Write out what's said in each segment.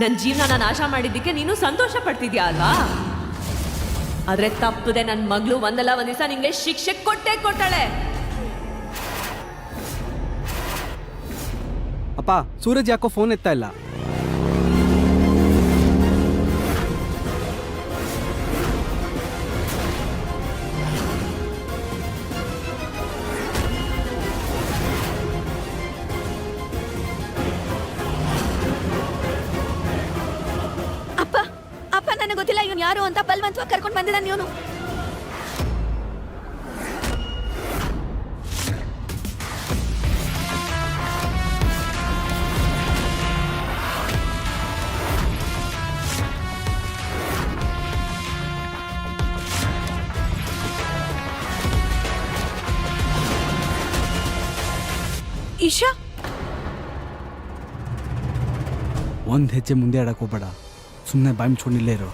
ನನ್ನ ಜೀವನ ನಾಶ ಮಾಡಿದ್ದಕ್ಕೆ ನೀನು ಸಂತೋಷ ಪಡ್ತಿದ್ಯಾ ಅಲ್ವಾ? ಆದ್ರೆ ತಪ್ಪದೆ ನನ್ನ ಮಗಳು ಒಂದಲ್ಲ ಒಂದ್ ದಿವಸ ನಿಂಗೆ ಶಿಕ್ಷೆ ಕೊಟ್ಟೇ ಕೊಟ್ಟಾಳೆ. ಅಪ್ಪ, ಸೂರಜ್ ಯಾಕೋ ಫೋನ್ ಎತ್ತಾ ಇಲ್ಲ. ಅಪ್ಪ ಅಪ್ಪ ನನಗೆ ಗೊತ್ತಿಲ್ಲ ಇವನು ಯಾರು ಅಂತ ಬಲವಂತವಾಗಿ ಕರ್ಕೊಂಡು ಬಂದಿದ್ದಾನೆ ಇವನು. ಈಶಾ, ಒಂದ್ ಹೆಜ್ಜೆ ಮುಂದೆ ಆಡಕ್ ಹೋಗ್ಬೇಡ, ಸುಮ್ಮನೆ ಬಾಯಿ ಮುಚ್ಕೊಂಡಿಲ್ಲೇ ಇರು.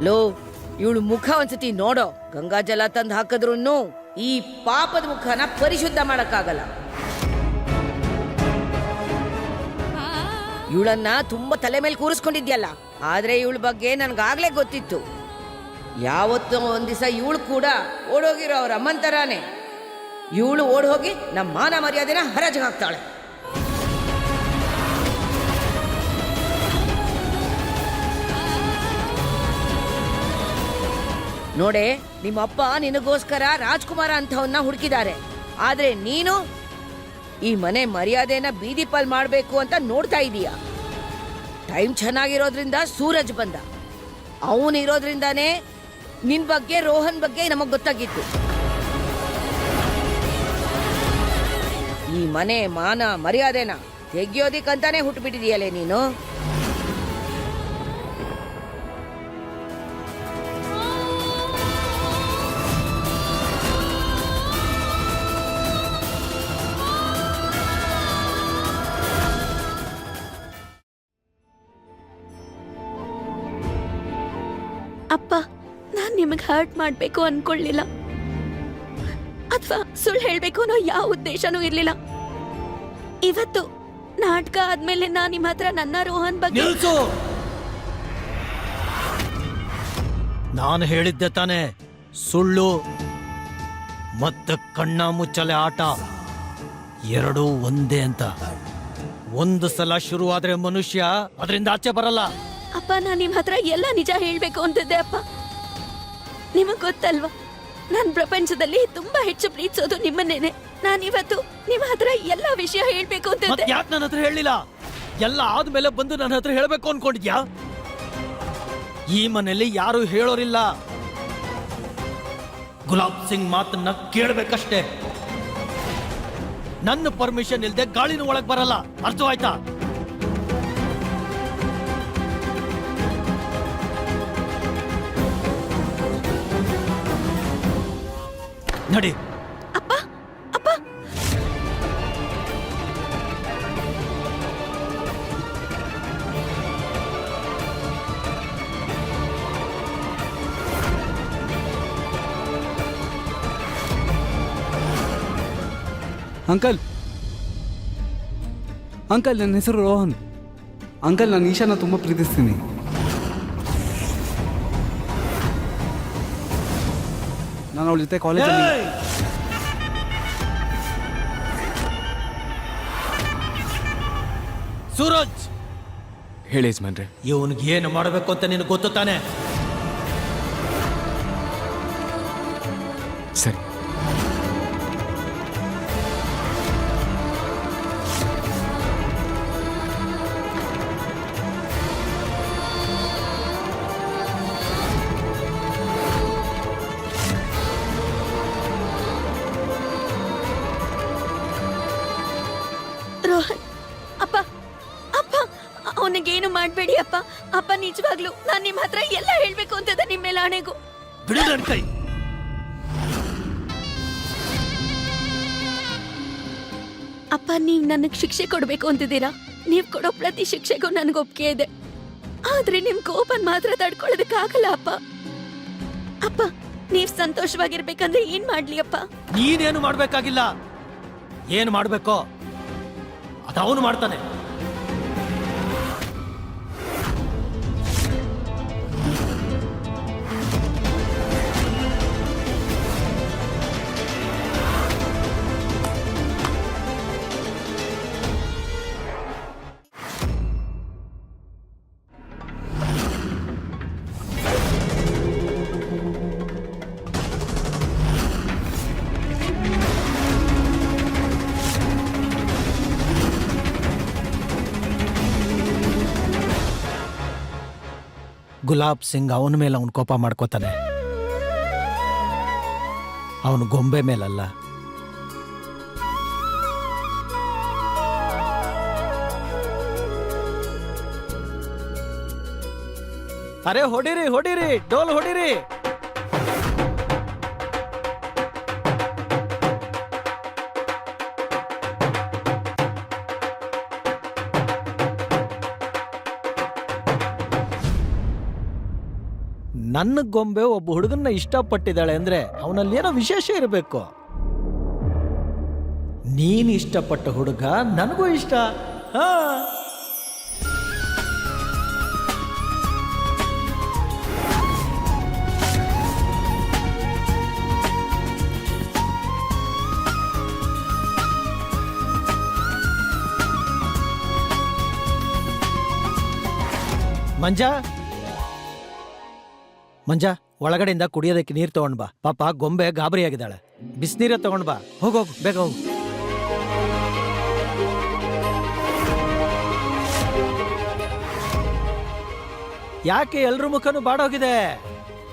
ಲೋ, ಇವಳು ಮುಖ ಒಂದ್ಸತಿ ನೋಡೋ. ಗಂಗಾ ಜಲ ತಂದು ಹಾಕಿದ್ರು ಈ ಪಾಪದ ಮುಖನ ಪರಿಶುದ್ಧ ಮಾಡಕ್ಕಾಗಲ್ಲ. ಇವಳನ್ನ ತುಂಬಾ ತಲೆ ಮೇಲೆ ಕೂರಿಸ್ಕೊಂಡಿದ್ಯಲ್ಲ, ಆದ್ರೆ ಇವಳ ಬಗ್ಗೆ ನನ್ಗಾಗ್ಲೇ ಗೊತ್ತಿತ್ತು. ಯಾವತ್ತೋ ಒಂದ್ ದಿವಸ ಇವಳು ಕೂಡ ಓಡೋಗಿರೋ ಅವ್ರ ಅಮ್ಮನ್ ತರಾನೇ ಇವಳು ಓಡ್ ಹೋಗಿ ನಮ್ಮ ಮಾನ ಮರ್ಯಾದೆನ ಹರಾಜು ಹಾಕ್ತಾಳೆ. ನೋಡೆ, ನಿಮ್ಮಪ್ಪ ನಿನಗೋಸ್ಕರ ರಾಜ್ಕುಮಾರ ಅಂತವನ್ನ ಹುಡುಕಿದ್ದಾರೆ, ಆದ್ರೆ ನೀನು ಈ ಮನೆ ಮರ್ಯಾದೆನ ಬೀದಿ ಪಾಲ್ ಮಾಡ್ಬೇಕು ಅಂತ ನೋಡ್ತಾ ಇದೀಯ. ಟೈಮ್ ಚೆನ್ನಾಗಿರೋದ್ರಿಂದ ಸೂರಜ್ ಬಂದ, ಅವನಿರೋದ್ರಿಂದಾನೇ ನಿನ್ ಬಗ್ಗೆ ರೋಹನ್ ಬಗ್ಗೆ ನಮಗ್ ಗೊತ್ತಾಗಿತ್ತು. ಈ ಮನೆ ಮಾನ ಮರ್ಯಾದೆನ ತೆಗಿಯೋದಿಕ್ಕಂತಾನೆ ಹುಟ್ಟುಬಿಟ್ಟಿದೀಯಲೇ ನೀನು. ಅಪ್ಪ, ನಾನ್ ನಿಮಗೆ ಹರ್ಟ್ ಮಾಡ್ಬೇಕು ಅನ್ಕೊಳ್ಳಿಲ್ಲ, ಅಥವಾ ಸುಳ್ಳು ಹೇಳ್ಬೇಕು ಅನ್ನೋ ಯಾವ ಉದ್ದೇಶನೂ ಇರ್ಲಿಲ್ಲ. ಇವತ್ತು ನಾಟಕ ಆದ್ಮೇಲೆ ನಾನ್ ನಿಮ್ಮ ಹತ್ರ ನನ್ನ ರೋಹನ್ ಬಗ್ಗೆ ನಿಲ್ಸು. ನಾನು ಹೇಳಿದ್ದೆ ತಾನೆ, ಸುಳ್ಳು ಮತ್ತೆ ಕಣ್ಣ ಮುಚ್ಚಲೆ ಆಟ ಎರಡೂ ಒಂದೇ ಅಂತ. ಒಂದು ಸಲ ಶುರುವಾದ್ರೆ ಮನುಷ್ಯ ಅದರಿಂದ ಆಚೆ ಬರಲ್ಲ. ಅಪ್ಪ, ನಾನ್ ನಿಮ್ ಹತ್ರ ಎಲ್ಲ ನಿಜ ಹೇಳ್ಬೇಕು ಅಂತಿದ್ದೆ ಅಪ್ಪ. ನಿಮಗ್ ಗೊತ್ತಲ್ವಾ, ನಾನ್ ಪ್ರಪಂಚದಲ್ಲಿ ತುಂಬಾ ಹೆಚ್ಚು ಪ್ರೀತಿಸೋದು ನಿಮ್ಮನ್ನೇನೆ. ನಾನಿವತ್ತು ನಿಮ್ಮ ಹತ್ರ ಎಲ್ಲ ವಿಷಯ ಹೇಳ್ಬೇಕು ಅಂತಿದ್ದೆ. ಯಾಕೆ ನನ್ನ ಹತ್ರ ಹೇಳಿಲ್ಲ? ಎಲ್ಲ ಆದ್ಮೇಲೆ ಬಂದು ನನ್ನ ಹತ್ರ ಹೇಳ್ಬೇಕು ಅನ್ಕೊಂಡಿದ್ಯಾ? ಈ ಮನೆಯಲ್ಲಿ ಯಾರು ಹೇಳೋರಿಲ್ಲ, ಗುಲಾಬ್ ಸಿಂಗ್ ಮಾತನ್ನ ಕೇಳ್ಬೇಕಷ್ಟೇ. ನನ್ನ ಪರ್ಮಿಷನ್ ಇಲ್ದೆ ಗಾಳಿನ ಒಳಗ್ ಬರಲ್ಲ, ಅರ್ಥವಾಯ್ತಾ? ನಡಿ. ಅಪ್ಪ ಅಪ್ಪ, ಅಂಕಲ್, ಅಂಕಲ್, ನನ್ನ ಹೆಸರು ರೋಹನ್. ಅಂಕಲ್, ನಾನು ಈಶಾನ ತುಂಬ ಪ್ರೀತಿಸ್ತೀನಿ. ನಾನು ಅವಳ ಜೊತೆ ಕಾಲೇಜಲ್ಲಿ ಸೂರಜ್, ಹೇಳಿ ಯಜಮಾನ್ರೆ. ಇವನ್ಗೆ ಏನು ಮಾಡಬೇಕು ಅಂತ ನಿನಗೆ ಗೊತ್ತು ತಾನೆ? ಸರಿ. ರೋಹನ್, ಅಪ್ಪ ಅಪ್ಪ, ಅವನಿಗೇನು ಮಾಡ್ಬೇಡಿ ಅಪ್ಪ. ಅಪ್ಪ, ನಿಜವಾಗ್ಲು ನಾನ್ ನಿಮ್ ಹತ್ರ ಎಲ್ಲ ಹೇಳ್ಬೇಕು ಅಂತದ ನಿಮ್ಮ ಮೇಲೆ ಆಣೆಗೂ. ಬಿಡು ನನ್ನ ಕೈ. ಅಪ್ಪ, ನೀವ್ ನನಗ್ ಶಿಕ್ಷೆ ಕೊಡ್ಬೇಕು ಅಂತಿದ್ದೀರಾ. ನೀವ್ ಕೊಡೋ ಪ್ರತಿ ಶಿಕ್ಷೆಗೂ ನನಗೆ ಒಪ್ಪಿಗೆ ಇದೆ. ಆದ್ರೆ ನಿಮ್ ಕೋಪನ್ ಮಾತ್ರ ತಡ್ಕೊಳ್ಳೋದಕ್ಕಾಗಲ್ಲ ಅಪ್ಪ. ಅಪ್ಪ, ನೀವ್ ಸಂತೋಷವಾಗಿರ್ಬೇಕಂದ್ರೆ ಏನ್ ಮಾಡ್ಲಿ ಅಪ್ಪ? ನೀನೇನು ಮಾಡ್ಬೇಕಾಗಿಲ್ಲ. ಏನು ಮಾಡ್ಬೇಕೋ ಅದವನು ಮಾಡ್ತಾನೆ. ಗುಲಾಬ್ ಸಿಂಗ್ ಅವನ ಮೇಲೆ ಅವನು ಕೋಪ ಮಾಡ್ಕೋತಾನೆ, ಅವನು ಗೊಂಬೆ ಮೇಲಲ್ಲ. ಅರೆ ಹೊಡಿರಿ ಹೊಡಿರಿ, ಡೋಲ್ ಹೊಡಿರಿ. ನನ್ನ ಗೊಂಬೆ ಒಬ್ಬ ಹುಡುಗನ್ನ ಇಷ್ಟಪಟ್ಟಿದ್ದಾಳೆ ಅಂದ್ರೆ ಅವನಲ್ಲಿ ಏನೋ ವಿಶೇಷ ಇರಬೇಕು. ನೀನ್ ಇಷ್ಟಪಟ್ಟ ಹುಡುಗ ನನಗೂ ಇಷ್ಟ. ಹಾ, ಮಂಜಾ ಮಂಜಾ, ಒಳಗಡೆಯಿಂದ ಕುಡಿಯೋದಕ್ಕೆ ನೀರು ತಗೊಂಡ್ ಬಾ. ಪಾಪ ಗೊಂಬೆ ಗಾಬರಿಯಾಗಿದ್ದಾಳೆ. ಬಿಸಿನೀರ ತಗೊಂಡ್ ಬಾ. ಹೋಗೋಗು, ಬೇಗ ಹೋಗು. ಯಾಕೆ ಎಲ್ರ ಮುಖನೂ ಬಾಡೋಗಿದೆ?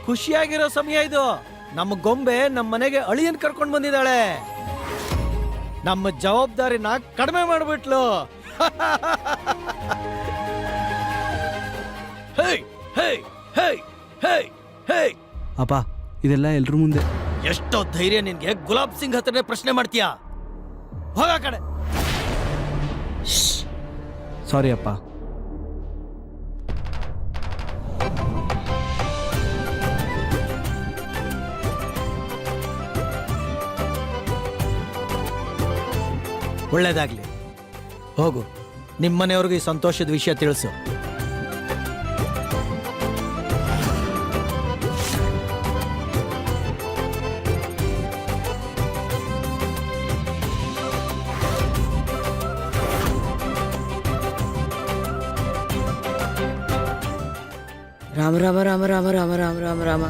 ಖುಷಿಯಾಗಿರೋ ಸಮಯ ಇದು. ನಮ್ಮ ಗೊಂಬೆ ನಮ್ಮ ಮನೆಗೆ ಅಳಿಯನ್ ಕರ್ಕೊಂಡ್ ಬಂದಿದ್ದಾಳೆ. ನಮ್ಮ ಜವಾಬ್ದಾರಿನ ಕಡಿಮೆ ಮಾಡ್ಬಿಟ್ಲು. ಹೇ ಹೇ ಹೇ ಹೇ ಹೇ, ಅಪ್ಪ ಇದೆಲ್ಲ ಎಲ್ರ ಮುಂದೆ. ಎಷ್ಟೋ ಧೈರ್ಯ ನಿನ್ಗೆ? ಗುಲಾಬ್ ಸಿಂಗ್ ಹತ್ರನೇ ಪ್ರಶ್ನೆ ಮಾಡ್ತೀಯಾ? ಹೋಗ ಕಡೆ. ಸಾರಿ ಅಪ್ಪ. ಒಳ್ಳೇದಾಗ್ಲಿ. ಹೋಗು, ನಿಮ್ಮನೆಯವ್ರಿಗೆ ಈ ಸಂತೋಷದ ವಿಷಯ ತಿಳಿಸು. ರಾಮ ರಾಮ ರಾಮ ರಾಮ ರಾಮ ರಾಮ ರಾಮ ರಾಮ.